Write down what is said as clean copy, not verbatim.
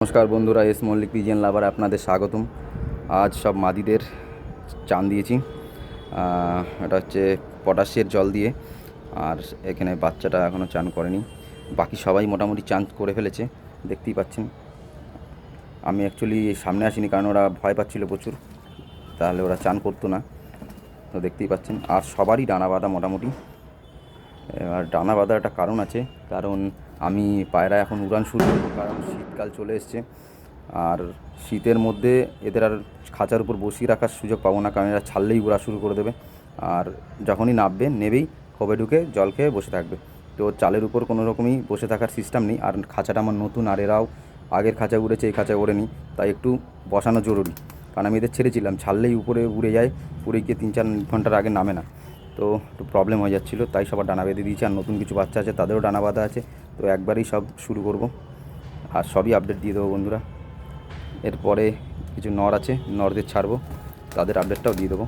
নমস্কার বন্ধুরা, এস মল্লিক পিজিএন লাভার আপনাদের স্বাগতম। আজ সব মাদিদের চান দিয়েছি। এটা হচ্ছে পটাশের জল দিয়ে। আর এখানে বাচ্চাটা এখনও চান করেনি, বাকি সবাই মোটামুটি চান করে ফেলেছে, দেখতেই পাচ্ছেন। আমি অ্যাকচুয়ালি সামনে আসিনি কারণ ওরা ভয় পাচ্ছিল প্রচুর, তাহলে ওরা চান করতো না। তো দেখতেই পাচ্ছেন, আর সবারই ডানা বাঁধা মোটামুটি। আর ডানা বাঁধার একটা কারণ আছে, কারণ আমি পায়রা এখন উড়ান শুরু করবো, কারণ শীতকাল চলে এসছে। আর শীতের মধ্যে এদের আর খাঁচার উপর বসিয়ে রাখার সুযোগ পাবো না, কারণ এরা ছাড়লেই উড়া শুরু করে দেবে। আর যখনই নামবে নেবেই খোপে ঢুকে জল খেয়ে বসে থাকবে। তো চালের উপর কোনো রকমই বসে থাকার সিস্টেম নেই। আর খাঁচাটা আমার নতুন, আর এরাও আগের খাঁচা উড়েছে, এই খাঁচা ওড়েনি, তাই একটু বসানো জরুরি। কারণ আমি এদের ছেড়েছিলাম, ছাড়লেই উপরে উড়ে যায়, উড়ে গিয়ে 3-4 ঘন্টার আগে নামে না। তো একটু প্রবলেম হয়ে যাচ্ছিলো, তাই সবার ডানা বেঁধে দিয়েছি। আর নতুন কিছু বাচ্চা আছে, তাদেরও ডানা বাঁধা আছে। তো একবারেই সব শুরু করব, আর সবই আপডেট দিয়ে দেবো বন্ধুরা। এরপরে কিছু নর আছে, নরদের ছাড়বো, তাদের আপডেটটাও দিয়ে দেবো।